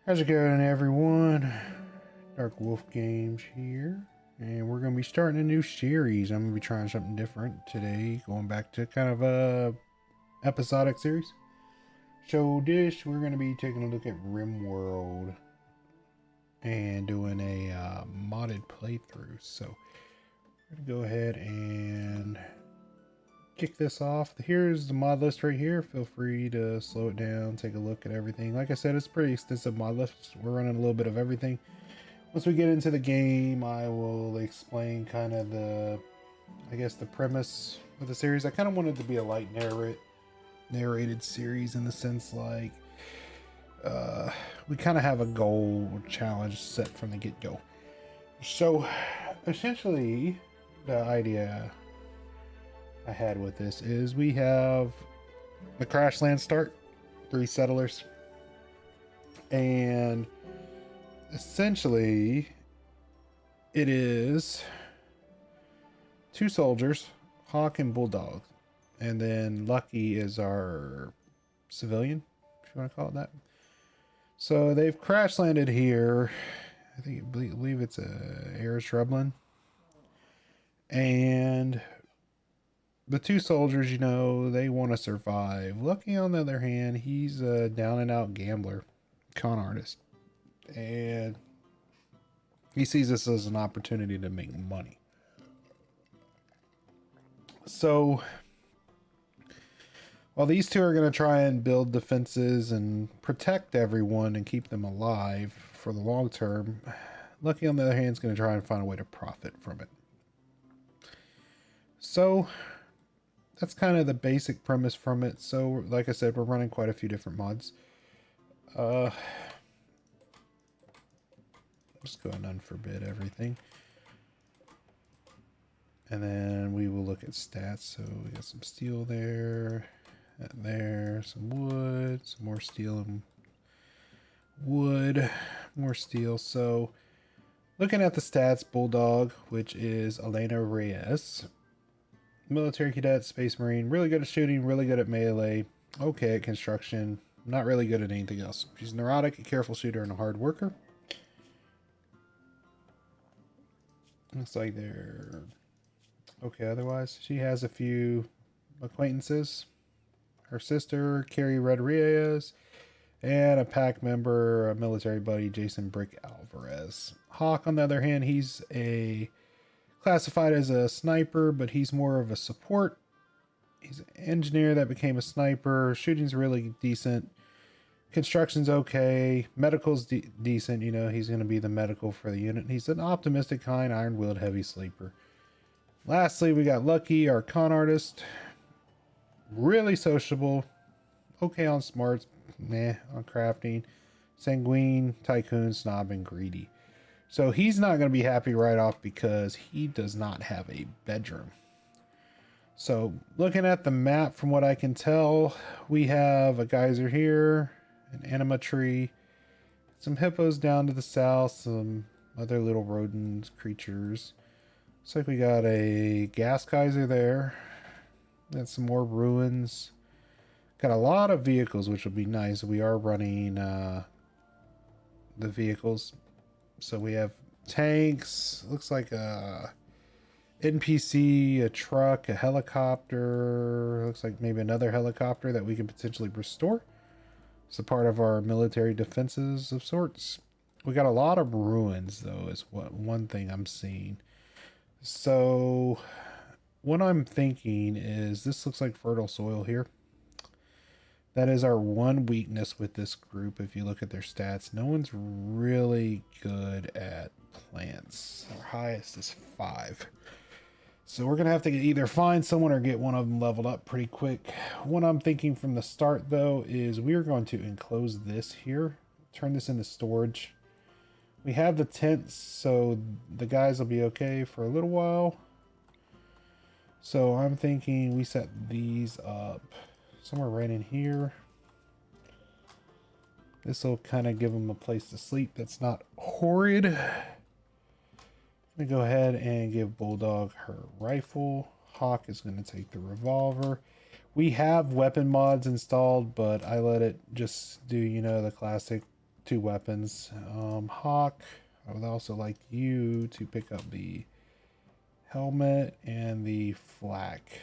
How's it going, everyone? Dark Wolf Games here, and we're going to be starting a new series. I'm going to be trying something different today, going back to kind of a episodic series. So this, we're going to be taking a look at Rimworld and doing a modded playthrough. So we're going to go ahead and kick this off. Here's the mod list right here. Feel free to slow it down, take a look at everything. Like I said, it's a pretty extensive mod list. We're running a little bit of everything. Once we get into the game, I will explain kind of the premise of the series. I kind of wanted to be a light narrated series in the sense like we kind of have a goal or challenge set from the get-go. So essentially the idea I had with this is we have the crash land start, 3 settlers, and essentially it is 2 soldiers, Hawk and Bulldog, and then Lucky is our civilian, if you want to call it that. So they've crash landed here. I believe it's a air shrubland, and the 2 soldiers, you know, they want to survive. Lucky, on the other hand, he's a down and out gambler, con artist, and he sees this as an opportunity to make money. So while these 2 are going to try and build defenses and protect everyone and keep them alive for the long term, Lucky, on the other hand, is going to try and find a way to profit from it. So that's kind of the basic premise from it. So like I said, we're running quite a few different mods. Just go ahead and unforbid everything. And then we will look at stats. So we got some steel there, and there, some wood, some more steel and wood, more steel. So looking at the stats, Bulldog, which is Elena Reyes, military cadet, space marine, really good at shooting, really good at melee, okay at construction, not really good at anything else. She's neurotic, a careful shooter, and a hard worker. Looks like they're okay otherwise. She has a few acquaintances. Her sister, Carrie Rodriguez, and a pack member, a military buddy, Jason Brick Alvarez. Hawk, on the other hand, he's classified as a sniper, but he's more of a support. He's an engineer that became a sniper. Shooting's really decent. Construction's okay. Medical's decent. You know, he's going to be the medical for the unit. He's an optimistic, kind, iron-willed, heavy sleeper. Lastly, we got Lucky, our con artist. Really sociable. Okay on smarts. Meh on crafting. Sanguine, tycoon, snob, and greedy. So he's not going to be happy right off because he does not have a bedroom. So looking at the map, from what I can tell, we have a geyser here, an anima tree, some hippos down to the south, some other little rodent creatures. Looks like we got a gas geyser there. Got some more ruins. Got a lot of vehicles, which will be nice. We are running the vehicles. So we have tanks, looks like a NPC, a truck, a helicopter, looks like maybe another helicopter that we can potentially restore. It's a part of our military defenses of sorts. We got a lot of ruins though, is one thing I'm seeing. So what I'm thinking is this looks like fertile soil here. That is our one weakness with this group. If you look at their stats, no one's really good at plants. Our highest is 5. So we're going to have to either find someone or get one of them leveled up pretty quick. What I'm thinking from the start, though, is we are going to enclose this here. Turn this into storage. We have the tents, so the guys will be okay for a little while. So I'm thinking we set these up somewhere right in here. This will kind of give them a place to sleep that's not horrid. I'm going to go ahead and give Bulldog her rifle. Hawk is going to take the revolver. We have weapon mods installed, but I let it just do, you know, the classic 2 weapons. Hawk, I would also like you to pick up the helmet and the flak.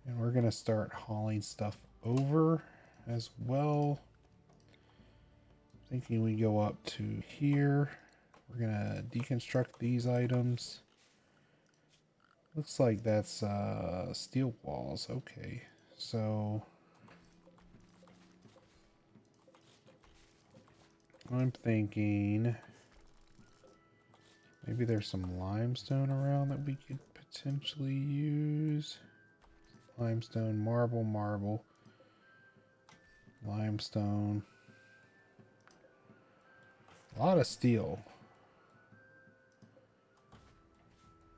And we're going to start hauling stuff over as well. Thinking we go up to here. We're going to deconstruct these items. Looks like that's steel walls. Okay, so I'm thinking maybe there's some limestone around that we could potentially use. Limestone, marble, limestone. A lot of steel.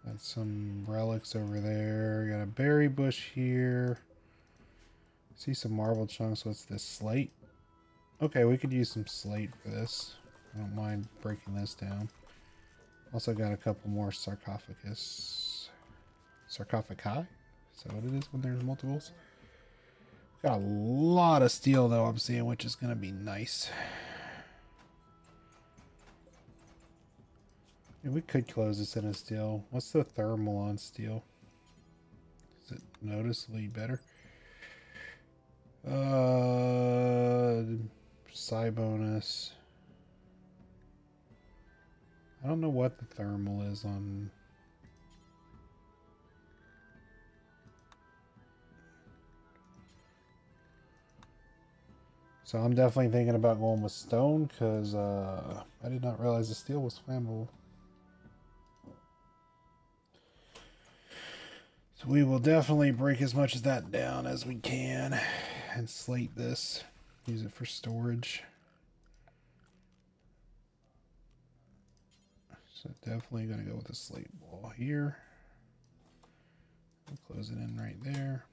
Got some relics over there. Got a berry bush here. See some marble chunks. What's this? Slate? Okay, we could use some slate for this. I don't mind breaking this down. Also got a couple more sarcophagus. Sarcophagi? Is that what it is when there's multiples? Got a lot of steel though I'm seeing, which is going to be nice. Yeah, we could close this in a steel. What's the thermal on steel? Is it noticeably better? Psi bonus. I don't know what the thermal is on. So I'm definitely thinking about going with stone because I did not realize the steel was flammable. So we will definitely break as much of that down as we can and slate this. Use it for storage. So definitely going to go with a slate wall here. We'll close it in right there.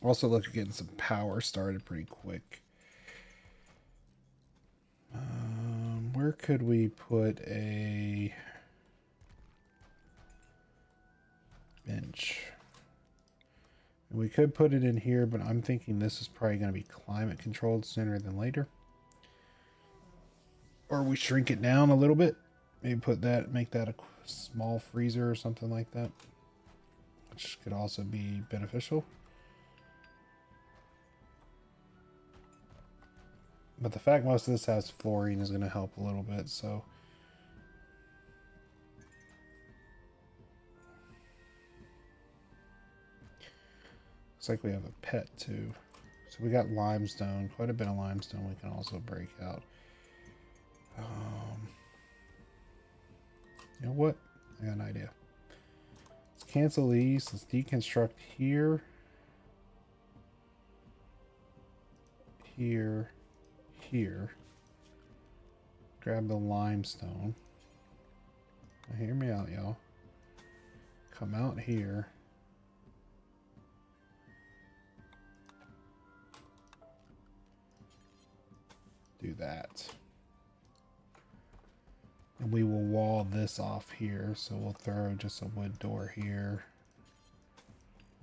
Also look at getting some power started pretty quick. Where could we put a bench? We could put it in here, but I'm thinking this is probably going to be climate controlled sooner than later. Or we shrink it down a little bit. Maybe put that, make that a small freezer or something like that, which could also be beneficial. But the fact most of this has flooring is going to help a little bit, so. Looks like we have a pet too. So we got limestone, quite a bit of limestone we can also break out. You know what? I got an idea. Let's cancel these. Let's deconstruct here. Here. Here. Grab the limestone. Now hear me out, y'all. Come out here. Do that. And we will wall this off here. So we'll throw just a wood door here.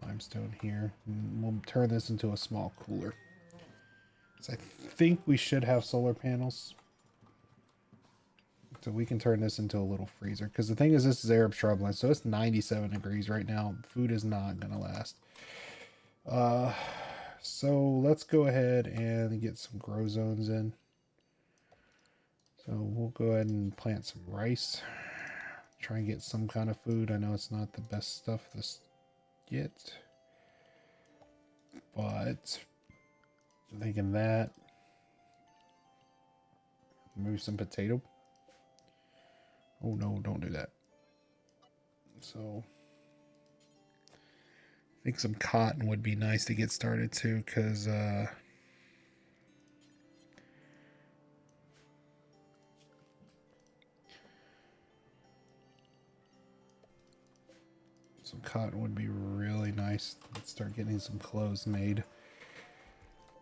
Limestone here. And we'll turn this into a small cooler. So I think we should have solar panels. So we can turn this into a little freezer. Because the thing is, this is Arab shrubland. So it's 97 degrees right now. Food is not going to last. So let's go ahead and get some grow zones in. So we'll go ahead and plant some rice. Try and get some kind of food. I know it's not the best stuff to get. But I'm thinking that. Maybe some potato. Oh no, don't do that. So I think some cotton would be nice to get started too, because some cotton would be really nice. Let's start getting some clothes made.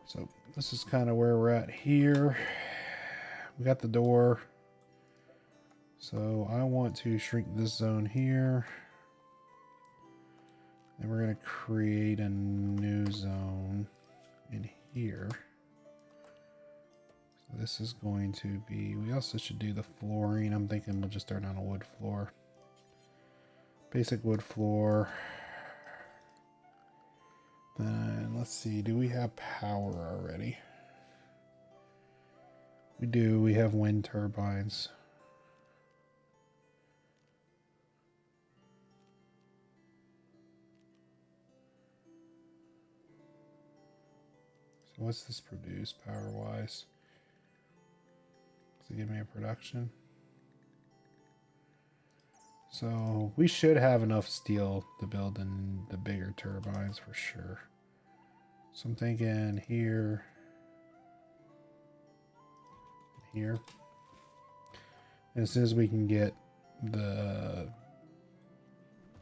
So this is kind of where we're at here. We got the door. So I want to shrink this zone here. And we're going to create a new zone in here. This is going to be, we also should do the flooring. I'm thinking we'll just start on a wood floor. Basic wood floor. Then let's see, do we have power already? We do, we have wind turbines. So what's this produce power-wise? Does it give me a production? So we should have enough steel to build in the bigger turbines for sure. So I'm thinking here, here. And as soon as we can get the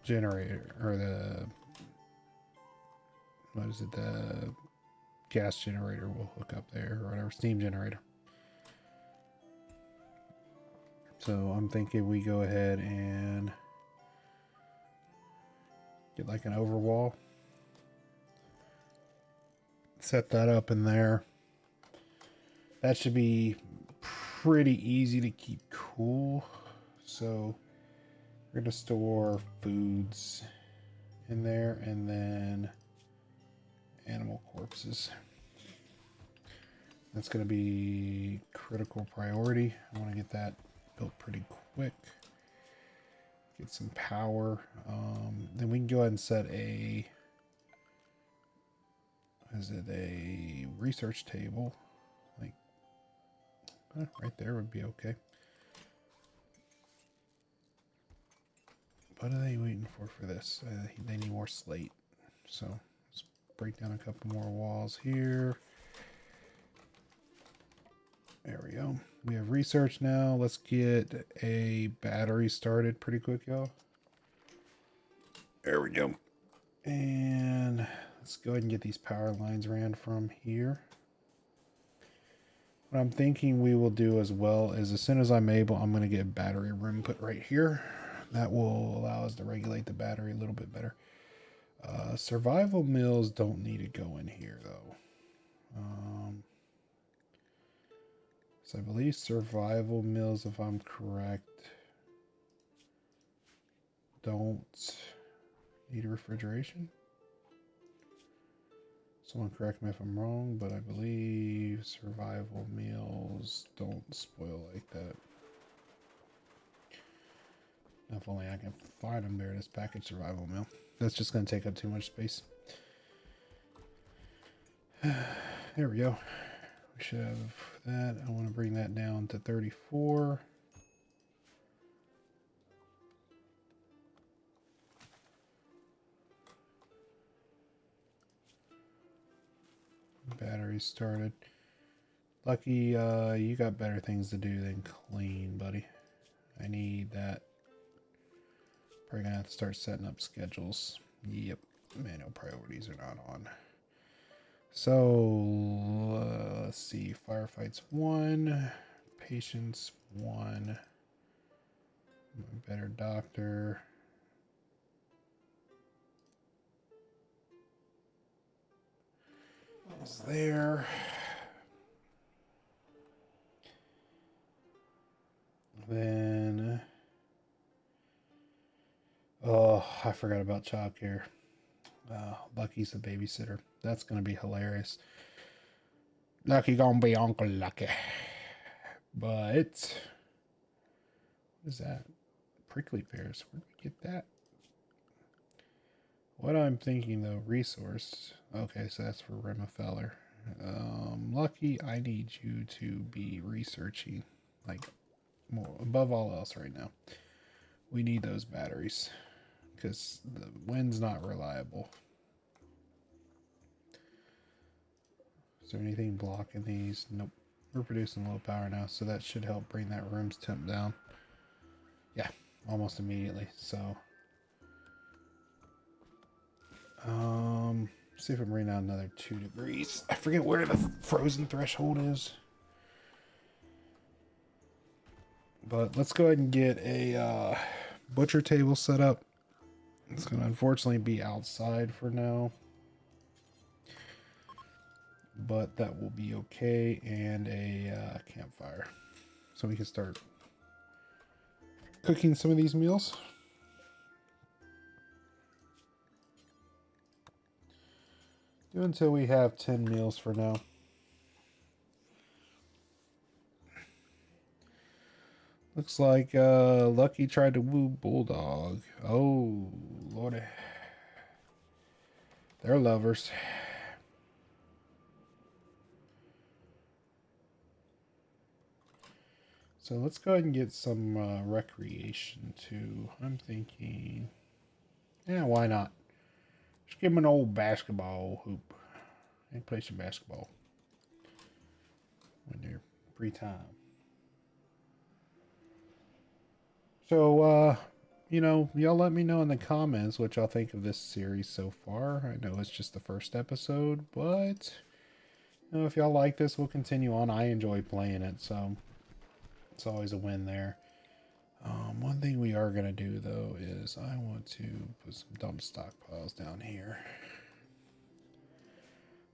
generator, or the, what is it, the gas generator, we'll hook up there, or whatever, steam generator. So I'm thinking we go ahead and get like an overwall. Set that up in there. That should be pretty easy to keep cool. So we're going to store foods in there and then animal corpses. That's going to be critical priority. I want to get that built pretty quick. Get some power. Then we can go ahead and set a, is it a research table? Like right there would be okay. What are they waiting for this? They need more slate. So let's break down a couple more walls here. There we go. We have research now. Let's get a battery started pretty quick, y'all. There we go. And let's go ahead and get these power lines ran from here. What I'm thinking we will do as well is, as soon as I'm able, I'm going to get a battery room put right here. That will allow us to regulate the battery a little bit better. Survival mills don't need to go in here, though. So I believe survival mills, if I'm correct, don't need refrigeration. Someone correct me if I'm wrong, but I believe survival meals don't spoil like that. If only I can find them. There it is, packaged survival meal. That's just going to take up too much space. There we go. We should have that. I want to bring that down to 34. Battery started. Lucky, you got better things to do than clean, buddy. I need that. Probably gonna have to start setting up schedules. Yep, manual priorities are not on. So let's see, firefights 1, patients 1, better doctor. Is there? Then, oh, I forgot about childcare. Lucky's the babysitter. That's gonna be hilarious. Lucky gonna be Uncle Lucky. But what is that? Prickly pears. Where did we get that? What I'm thinking though, resource. Okay, so that's for Remifeller. Lucky, I need you to be researching, like, more above all else right now. We need those batteries because the wind's not reliable. Is there anything blocking these? Nope. We're producing low power now, so that should help bring that room's temp down. Yeah, almost immediately. So see if I can bring down another 2 degrees. I forget where the frozen threshold is. But let's go ahead and get a butcher table set up. It's going to unfortunately be outside for now. but that will be okay, and a campfire. So we can start cooking some of these meals. Do until we have 10 meals for now. Looks like Lucky tried to woo Bulldog. Oh, Lordy. They're lovers. So let's go ahead and get some recreation too. I'm thinking, yeah, why not? Just give him an old basketball hoop and play some basketball when they're free time. So, you know, y'all let me know in the comments what y'all think of this series so far. I know it's just the first episode, but you know, if y'all like this, we'll continue on. I enjoy playing it, so it's always a win there. One thing we are going to do, though, is I want to put some dump stockpiles down here.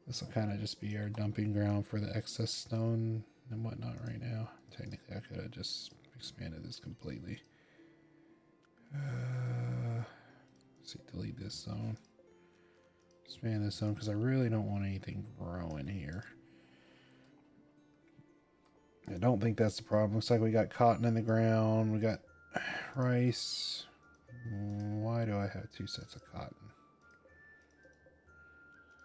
This will kind of just be our dumping ground for the excess stone and whatnot right now. Technically, I could have just expanded this completely. Let's see, delete this zone. Expand this zone because I really don't want anything growing here. I don't think that's the problem. Looks like we got cotton in the ground. We got rice. Why do I have 2 sets of cotton?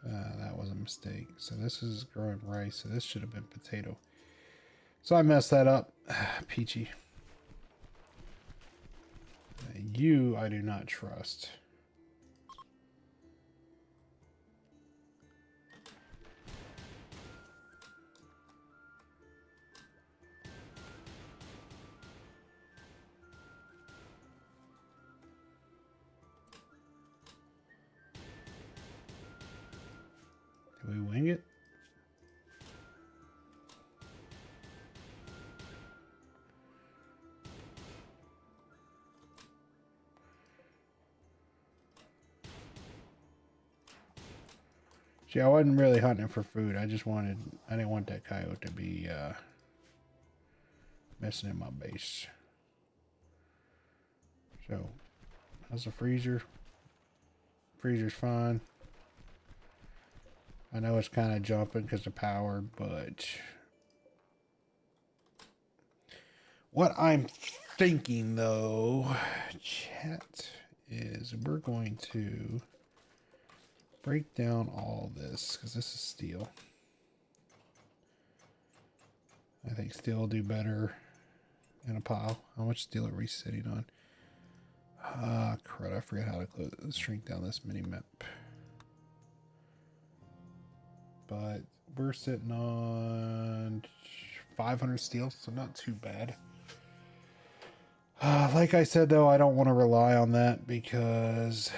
That was a mistake. So this is growing rice. So this should have been potato. So I messed that up. Peachy. You I do not trust. Do we wing it? See, I wasn't really hunting for food. I didn't want that coyote to be messing in my base. So, how's the freezer? Freezer's fine. I know it's kind of jumping because of power, but what I'm thinking, though, chat, is we're going to break down all this because this is steel. I think steel will do better in a pile. How much steel are we sitting on? Ah, crud, I forgot how to shrink down this mini map. But we're sitting on 500 steel, so not too bad. Like I said, though, I don't want to rely on that because...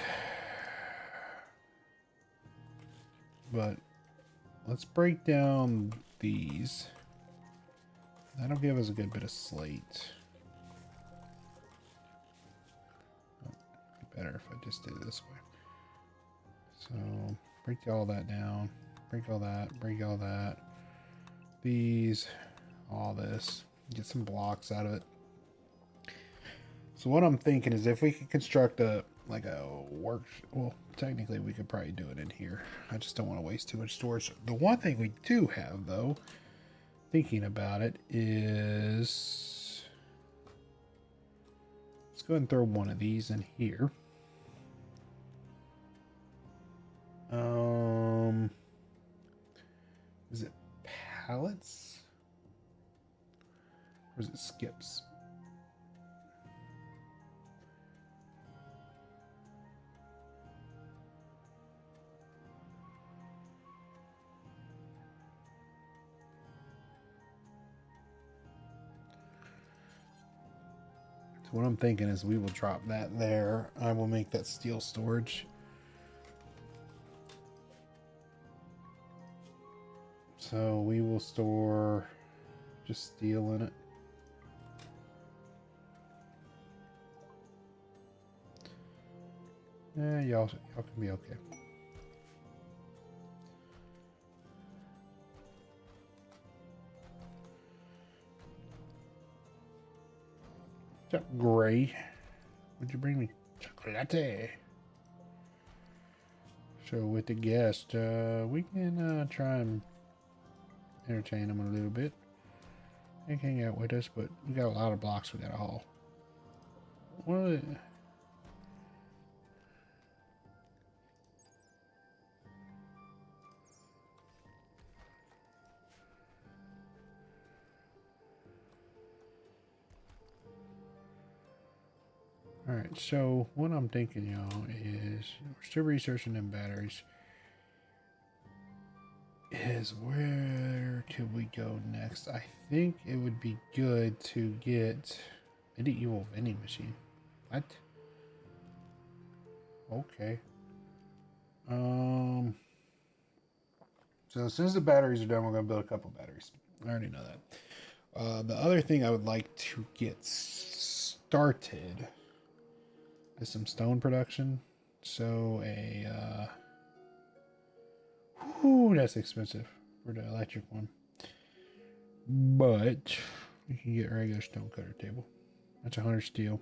But let's break down these. That'll give us a good bit of slate. Oh, it'd be better if I just did it this way. So break all that down. Break all that. Break all that. These. All this. Get some blocks out of it. So what I'm thinking is if we could construct a work, well, technically we could probably do it in here. I just don't want to waste too much storage. The one thing we do have, though, thinking about it, is let's go ahead and throw one of these in here. Is it pallets? Or is it skips? So what I'm thinking is we will drop that there. I will make that steel storage. So we will store just steel in it. Y'all can be okay. Chuck Gray. Would you bring me chocolate? So with the guest, we can try and entertain them a little bit. They can hang out with us, but we got a lot of blocks we gotta haul. What? Alright, so what I'm thinking, y'all, is we're still researching them batteries. Is where could we go next? I think it would be good to get medieval vending machine. What? Okay. So as soon as the batteries are done, we're gonna build a couple batteries. I already know that. The other thing I would like to get started is some stone production. So whew, that's expensive for the electric one. But we can get a regular stone cutter table. That's 100 steel.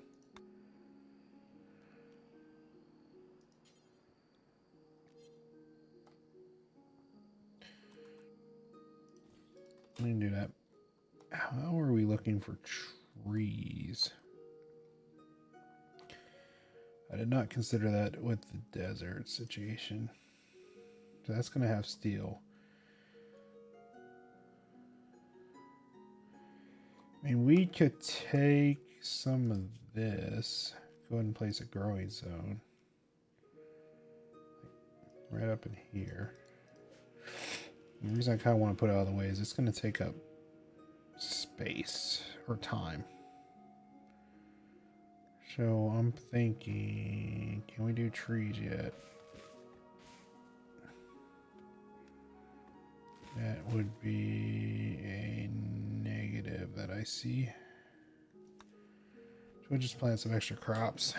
We can do that. How are we looking for trees? I did not consider that with the desert situation. So that's going to have steel. I mean, we could take some of this, go ahead and place a growing zone. Right up in here. The reason I kind of want to put it out of the way is it's going to take up space or time. So I'm thinking, can we do trees yet? That would be a negative that I see. So we'll just plant some extra crops.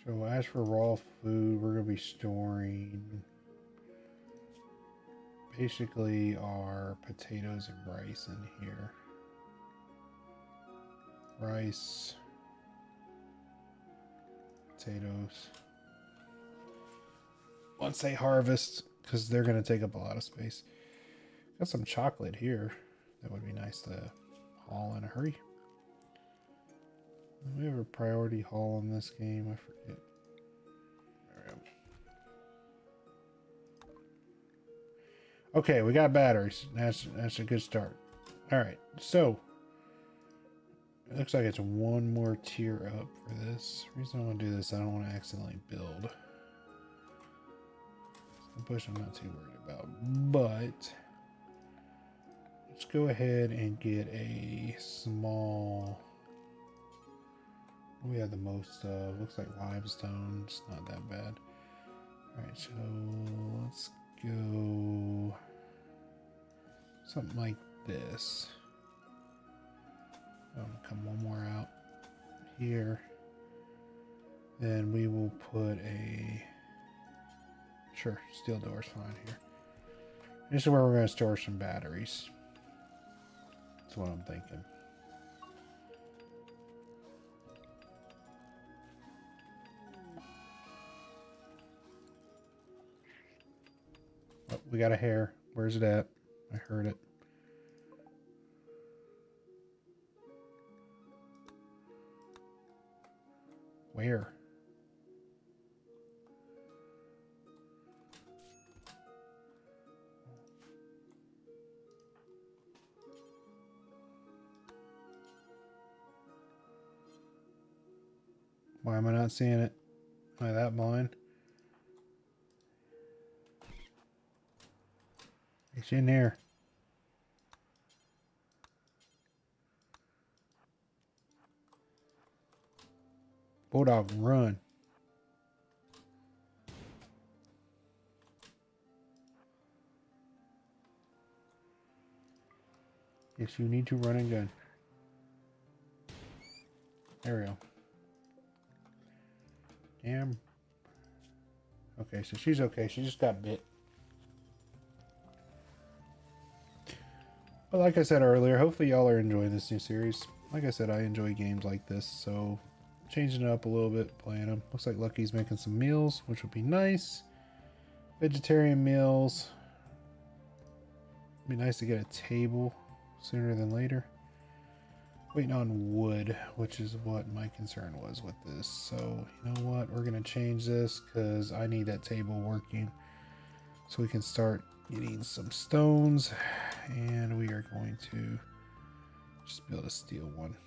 So as for raw food, we're going to be storing basically our potatoes and rice in here. Rice, potatoes. Once they harvest, because they're going to take up a lot of space. Got some chocolate here. That would be nice to haul in a hurry. Do we have a priority haul in this game? I forget. There we go. Okay, we got batteries. That's a good start. All right, so it looks like it's one more tier up for this. The reason I want to do this, I don't want to accidentally build. The bush I'm not too worried about, but let's go ahead and get a small. We have the most looks like limestone. It's not that bad. Alright, so let's go something like this. Come one more out here. Then we will put a steel door's fine here. This is where we're going to store some batteries. That's what I'm thinking. Oh, we got a hare. Where's it at? I heard it. Where? Why am I not seeing it? Am I that blind? It's in there. Bulldog, run. Yes, you need to run and gun. There we go. Damn. Okay, so she's okay. She just got bit. But like I said earlier, hopefully y'all are enjoying this new series. Like I said, I enjoy games like this, so changing it up a little bit, playing them. Looks like Lucky's making some meals, which would be nice. Vegetarian meals. Be nice to get a table sooner than later. Waiting on wood, which is what my concern was with this. So, you know what? We're going to change this because I need that table working. So we can start getting some stones. And we are going to just be able to steal one.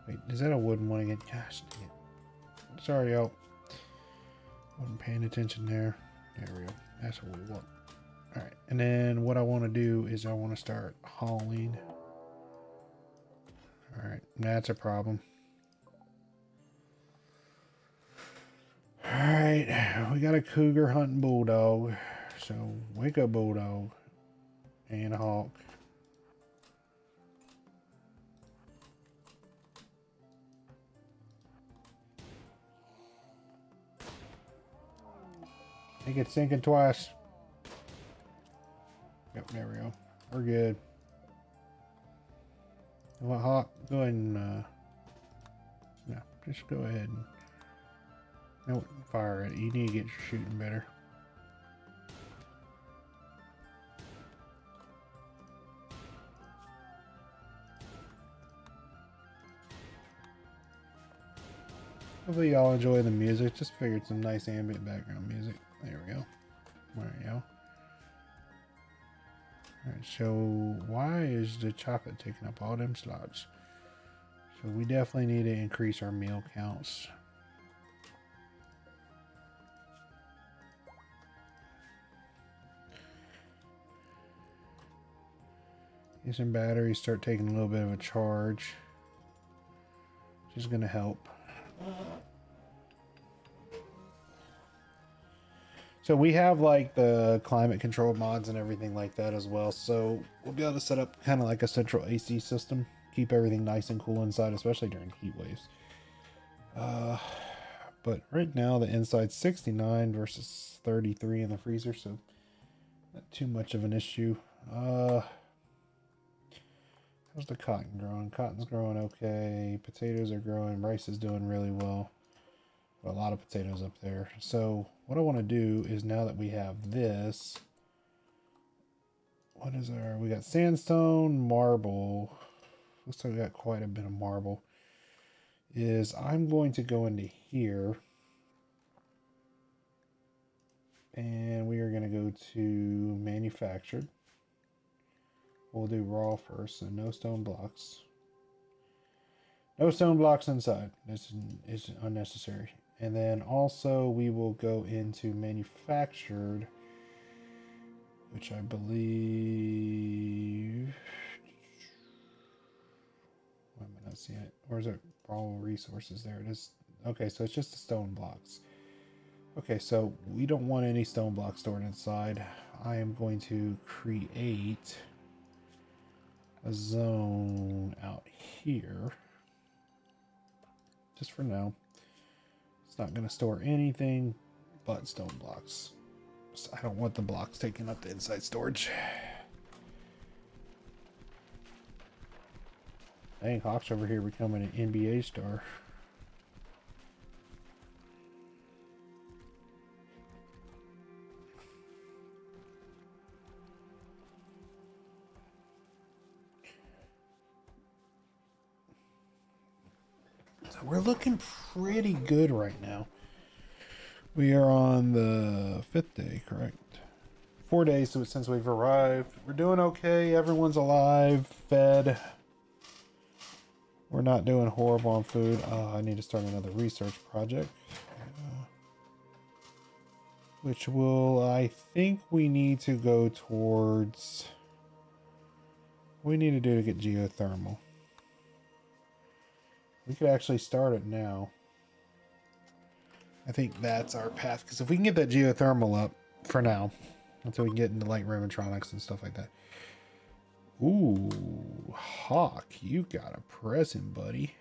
Wait, is that a wooden one again? Gosh, dang it. Sorry, y'all. Wasn't paying attention there. There we go. That's what we want. Alright, and then what I want to do is I want to start hauling. Alright, that's a problem. Alright, we got a cougar hunting bulldog. So, wake up, bulldog. And a hawk. Make it sinking twice. Yep, there we go. We're good. You want hawk? Go ahead and, no, just go ahead and, no, fire it. You need to get your shooting better. Hopefully y'all enjoy the music. Just figured some nice ambient background music. There we go. There we go. Alright, so why is the chocolate taking up all them slots? So we definitely need to increase our meal counts. Get some batteries, start taking a little bit of a charge. Which is going to help. So we have like the climate control mods and everything like that as well. So we'll be able to set up kind of like a central AC system. Keep everything nice and cool inside, especially during heat waves. But right now the inside's 69 versus 33 in the freezer. So not too much of an issue. How's the cotton growing? Cotton's growing okay. Potatoes are growing. Rice is doing really well. A lot of potatoes up there. So what I want to do is, now that we have this, what is our, we got sandstone, marble. Looks like we got quite a bit of marble. Is I'm going to go into here and we are going to go to manufactured. We'll do raw first, so no stone blocks. No stone blocks inside. This is unnecessary. And then also we will go into manufactured, which I believe, why am I not seeing it? Or is it raw resources? There it is. Okay, so it's just the stone blocks. Okay, so we don't want any stone blocks stored inside. I am going to create a zone out here. Just for now. It's not going to store anything but stone blocks. So I don't want the blocks taking up the inside storage. Dang, Hawk's over here becoming an NBA star. So we're looking pretty good right now. We are on the 5th day, correct? 4 days since we've arrived. We're doing okay. Everyone's alive, fed. We're not doing horrible on food. I need to start another research project. Which will, I think we need to go towards... What we need to do to get geothermal. We could actually start it now. I think that's our path. Because if we can get that geothermal up for now, until we can get into light animatronics and stuff like that. Ooh, Hawk, you got a present, buddy.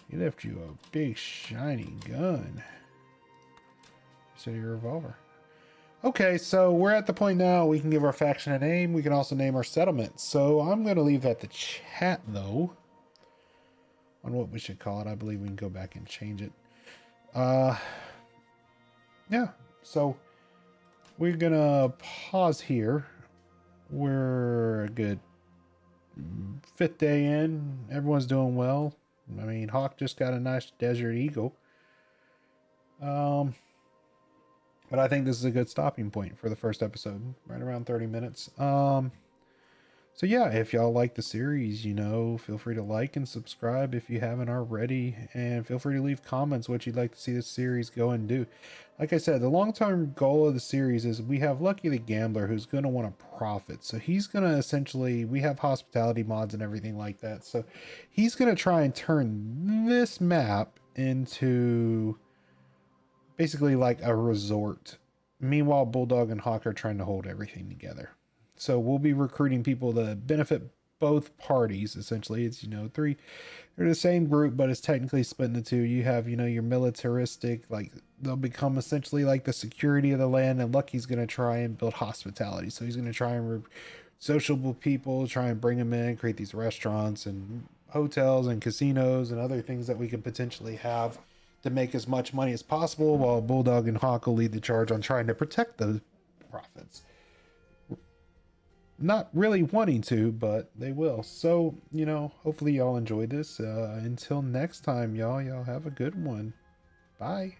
He left you a big shiny gun. You said your revolver. Okay, so we're at the point now we can give our faction a name. We can also name our settlement. So I'm going to leave that to chat, though, on what we should call it. I believe we can go back and change it. Yeah, so we're going to pause here. We're a good fifth day in. Everyone's doing well. I mean, Hawk just got a nice Desert Eagle. But I think this is a good stopping point for the first episode, right around 30 minutes. So yeah, if y'all like the series, you know, feel free to like and subscribe if you haven't already, and feel free to leave comments what you'd like to see this series go and do. Like I said, the long-term goal of the series is we have Lucky the Gambler who's going to want to profit. So he's going to essentially, we have hospitality mods and everything like that. So he's going to try and turn this map into basically like a resort. Meanwhile, Bulldog and Hawk are trying to hold everything together. So we'll be recruiting people to benefit both parties. Essentially, it's, you know, three, they're the same group, but it's technically split into two. You have, you know, your militaristic, like they'll become essentially like the security of the land, and Lucky's going to try and build hospitality. So he's going to try and sociable people, try and bring them in, create these restaurants and hotels and casinos and other things that we could potentially have to make as much money as possible, while Bulldog and Hawk will lead the charge on trying to protect the profits. Not really wanting to, but they will. So, you know, hopefully y'all enjoyed this. Until next time, y'all have a good one. Bye.